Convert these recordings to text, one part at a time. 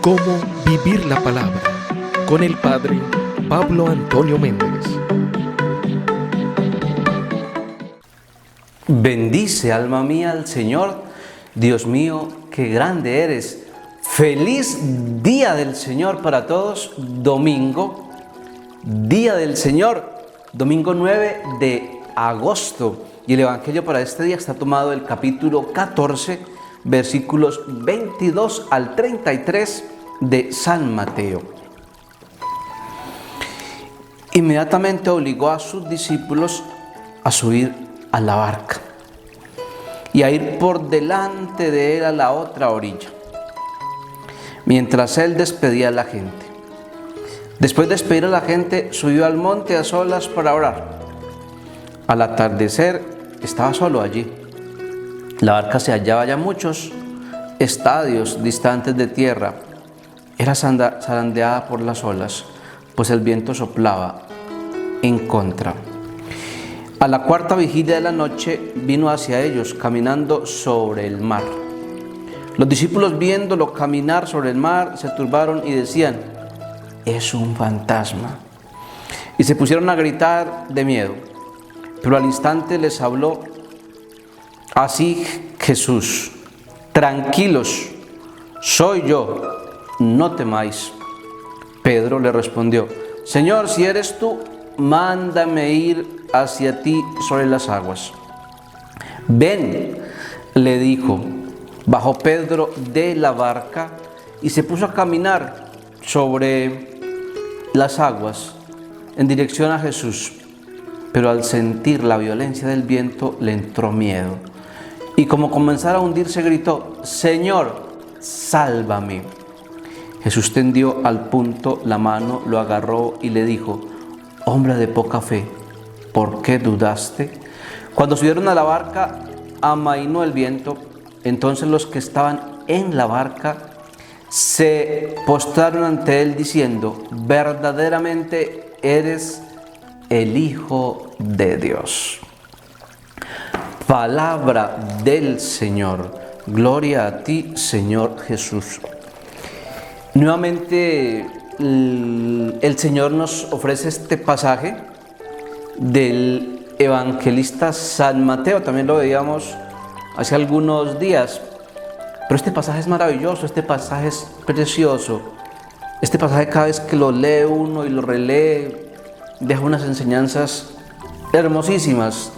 Cómo vivir la palabra con el Padre Pablo Antonio Méndez. Bendice, alma mía, al Señor. Dios mío, qué grande eres. Feliz día del Señor para todos. Domingo, día del Señor, domingo 9 de agosto. Y el Evangelio para este día está tomado del capítulo 14, versículos 22 al 33 de San Mateo. Inmediatamente obligó a sus discípulos a subir a la barca y a ir por delante de él a la otra orilla, mientras él despedía a la gente. Después de despedir a la gente, subió al monte a solas para orar. Al atardecer estaba solo allí. La barca se hallaba ya muchos estadios distantes de tierra. Era zarandeada por las olas, pues el viento soplaba en contra. A la cuarta vigilia de la noche vino hacia ellos caminando sobre el mar. Los discípulos, viéndolo caminar sobre el mar, se turbaron y decían: es un fantasma. Y se pusieron a gritar de miedo. Pero al instante les habló así Jesús: tranquilos, soy yo, no temáis. Pedro le respondió: Señor, si eres tú, mándame ir hacia ti sobre las aguas. Ven, le dijo. Bajó Pedro de la barca y se puso a caminar sobre las aguas en dirección a Jesús. Pero al sentir la violencia del viento le entró miedo. Y como comenzara a hundirse, gritó: Señor, sálvame. Jesús tendió al punto la mano, lo agarró y le dijo: hombre de poca fe, ¿por qué dudaste? Cuando subieron a la barca, amainó el viento. Entonces los que estaban en la barca se postraron ante él diciendo: verdaderamente eres el Hijo de Dios. Palabra del Señor. Gloria a ti, Señor Jesús. Nuevamente el Señor nos ofrece este pasaje del evangelista San Mateo. También lo veíamos hace algunos días, pero este pasaje es maravilloso, este pasaje es precioso. Este pasaje, cada vez que lo lee uno y lo relee, deja unas enseñanzas hermosísimas.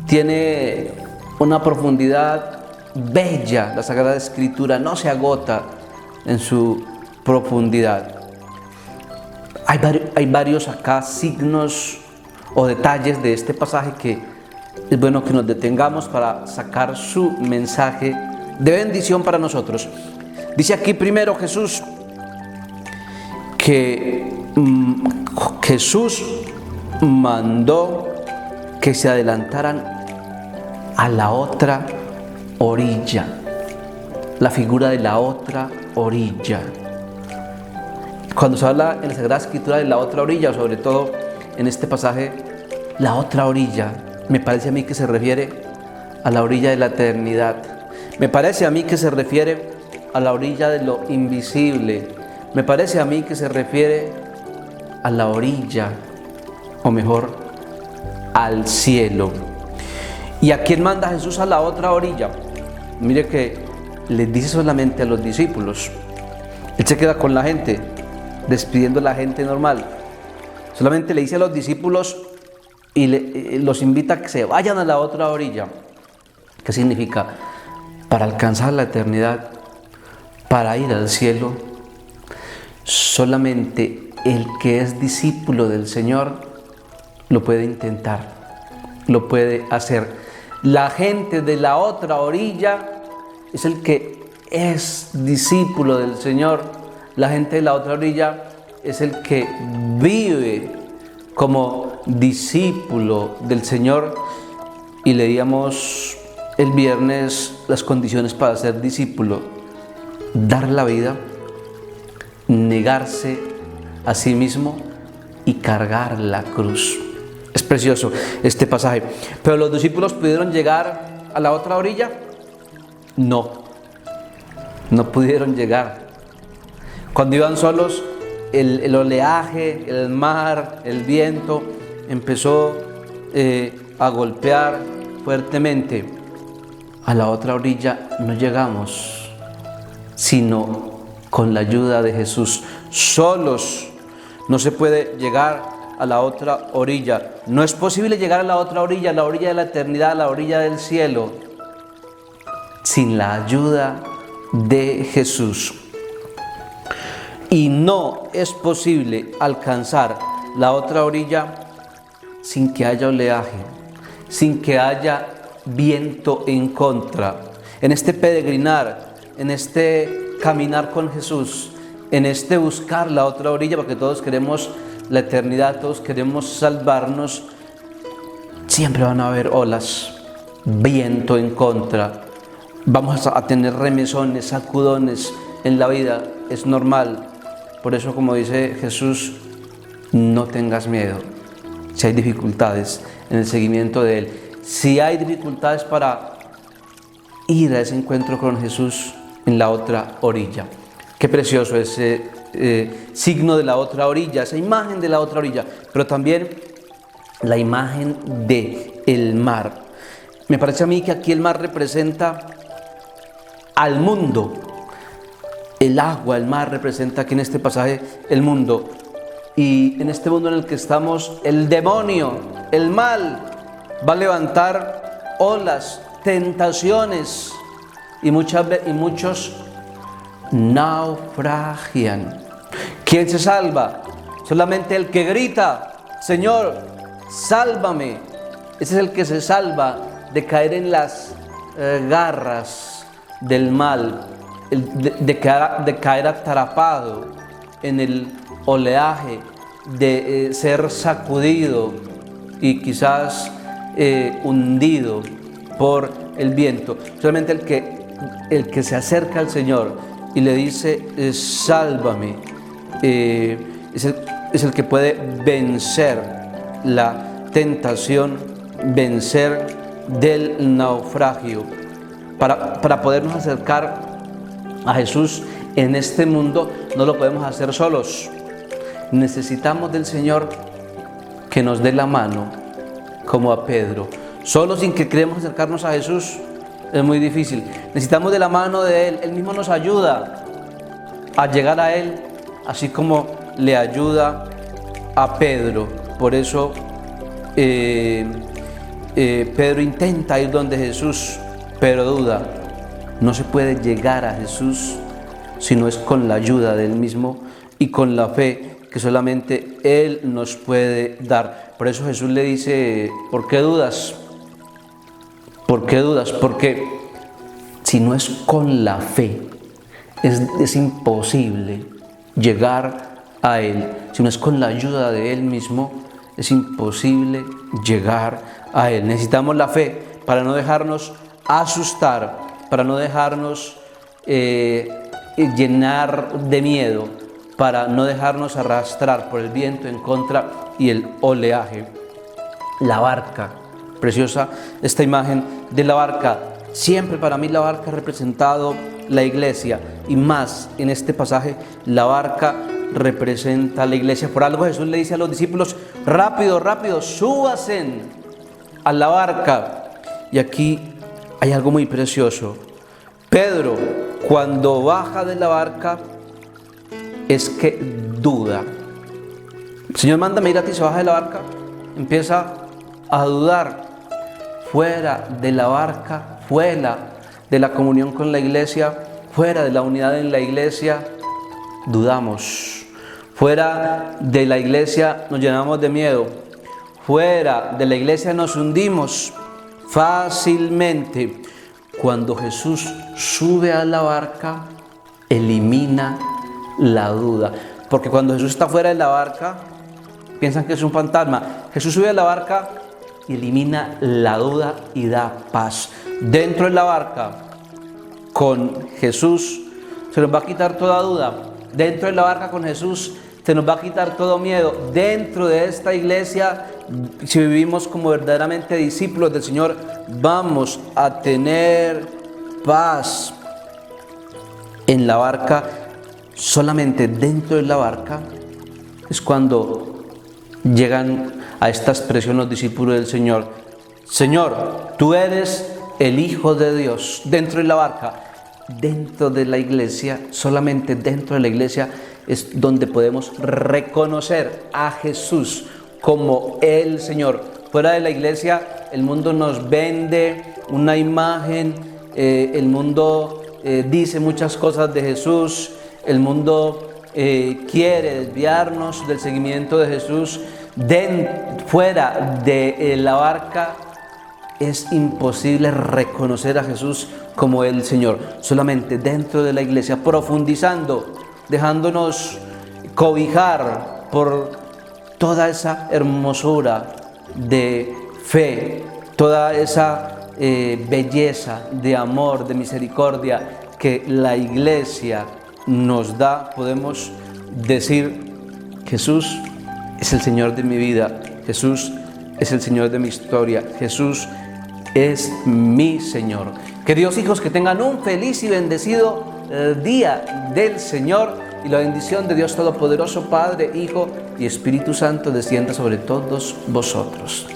Tiene una profundidad bella. La Sagrada Escritura no se agota en su profundidad. Hay varios acá signos o detalles de este pasaje que es bueno que nos detengamos para sacar su mensaje de bendición para nosotros. Dice aquí primero Jesús que Jesús mandó que se adelantaran a la otra orilla. La figura de la otra orilla. Cuando se habla en la Sagrada Escritura de la otra orilla, sobre todo en este pasaje, la otra orilla, me parece a mí que se refiere a la orilla de la eternidad. Me parece a mí que se refiere a la orilla de lo invisible. Me parece a mí que se refiere a la orilla, o mejor, al cielo. ¿Y a quién manda Jesús a la otra orilla? Mire que les dice solamente a los discípulos. Él se queda con la gente, despidiendo a la gente normal. Solamente le dice a los discípulos y los invita a que se vayan a la otra orilla. ¿Qué significa? Para alcanzar la eternidad, para ir al cielo, solamente el que es discípulo del Señor lo puede intentar, lo puede hacer. La gente de la otra orilla es el que es discípulo del Señor. La gente de la otra orilla es el que vive como discípulo del Señor. Y leíamos el viernes las condiciones para ser discípulo: dar la vida, negarse a sí mismo y cargar la cruz. Es precioso este pasaje. ¿Pero los discípulos pudieron llegar a la otra orilla? No pudieron llegar. Cuando iban solos, el oleaje, el mar, el viento empezó a golpear fuertemente. A la otra orilla no llegamos, sino con la ayuda de Jesús. Solos no se puede llegar a la otra orilla. No es posible llegar a la otra orilla, a la orilla de la eternidad, a la orilla del cielo, sin la ayuda de Jesús. Y no es posible alcanzar la otra orilla sin que haya oleaje, sin que haya viento en contra. En este peregrinar, en este caminar con Jesús, en este buscar la otra orilla, porque todos queremos la eternidad, todos queremos salvarnos, siempre van a haber olas, viento en contra. Vamos a tener remesones, sacudones en la vida, es normal. Por eso, como dice Jesús, no tengas miedo. Si hay dificultades en el seguimiento de Él, si hay dificultades para ir a ese encuentro con Jesús en la otra orilla. Qué precioso ese signo de la otra orilla, esa imagen de la otra orilla, pero también la imagen del mar. Me parece a mí que aquí el mar representa al mundo. El agua, el mar representa aquí en este pasaje el mundo. Y en este mundo en el que estamos, el demonio, el mal, va a levantar olas, tentaciones, y muchos naufragian. ¿Quién se salva? Solamente el que grita: Señor, sálvame. Ese es el que se salva de caer en las garras del mal, de caer atrapado en el oleaje, de ser sacudido y quizás hundido por el viento. Solamente el que se acerca al Señor y le dice: sálvame, es el que puede vencer la tentación, vencer del naufragio. Para podernos acercar a Jesús en este mundo, no lo podemos hacer solos. Necesitamos del Señor que nos dé la mano, como a Pedro. Solo, sin que queremos acercarnos a Jesús, es muy difícil. Necesitamos de la mano de Él. Él mismo nos ayuda a llegar a Él, así como le ayuda a Pedro. Por eso Pedro intenta ir donde Jesús, pero duda. No se puede llegar a Jesús si no es con la ayuda de Él mismo y con la fe que solamente Él nos puede dar. Por eso Jesús le dice: ¿por qué dudas? ¿Por qué dudas? Porque si no es con la fe, es imposible llegar a Él. Si no es con la ayuda de Él mismo, es imposible llegar a Él. Necesitamos la fe para no dejarnos asustar, para no dejarnos llenar de miedo, para no dejarnos arrastrar por el viento en contra y el oleaje. La barca, preciosa esta imagen de la barca. Siempre para mí la barca ha representado la iglesia, y más en este pasaje la barca representa a la iglesia. Por algo Jesús le dice a los discípulos: rápido, rápido, súbanse a la barca. Y aquí hay algo muy precioso. Pedro, cuando baja de la barca, es que duda. El Señor manda: mira, a ti se baja de la barca, empieza a dudar. Fuera de la barca, fuera de la comunión con la iglesia, fuera de la unidad en la iglesia, dudamos. Fuera de la iglesia nos llenamos de miedo. Fuera de la iglesia nos hundimos fácilmente. Cuando Jesús sube a la barca, elimina la duda. Porque cuando Jesús está fuera de la barca, piensan que es un fantasma. Jesús sube a la barca y elimina la duda y da paz. Dentro de la barca, con Jesús, se nos va a quitar toda duda. Dentro de la barca con Jesús, se nos va a quitar todo miedo. Dentro de esta iglesia, si vivimos como verdaderamente discípulos del Señor, vamos a tener paz. En la barca solamente dentro de la barca es cuando llegan a esta expresión los discípulos del Señor: Señor, tú eres el Hijo de Dios. Dentro de la barca, dentro de la iglesia, solamente dentro de la iglesia es donde podemos reconocer a Jesús como el Señor. Fuera de la iglesia, el mundo nos vende una imagen, el mundo dice muchas cosas de Jesús, el mundo quiere desviarnos del seguimiento de Jesús. Fuera de la barca es imposible reconocer a Jesús como el Señor. Solamente dentro de la iglesia, profundizando, dejándonos cobijar por toda esa hermosura de fe, toda esa belleza de amor, de misericordia que la iglesia nos da, podemos decir: Jesús es el Señor de mi vida, Jesús es el Señor de mi historia, Jesús es mi Señor. Queridos hijos, que tengan un feliz y bendecido día del Señor, y la bendición de Dios Todopoderoso, Padre, Hijo y Espíritu Santo descienda sobre todos vosotros.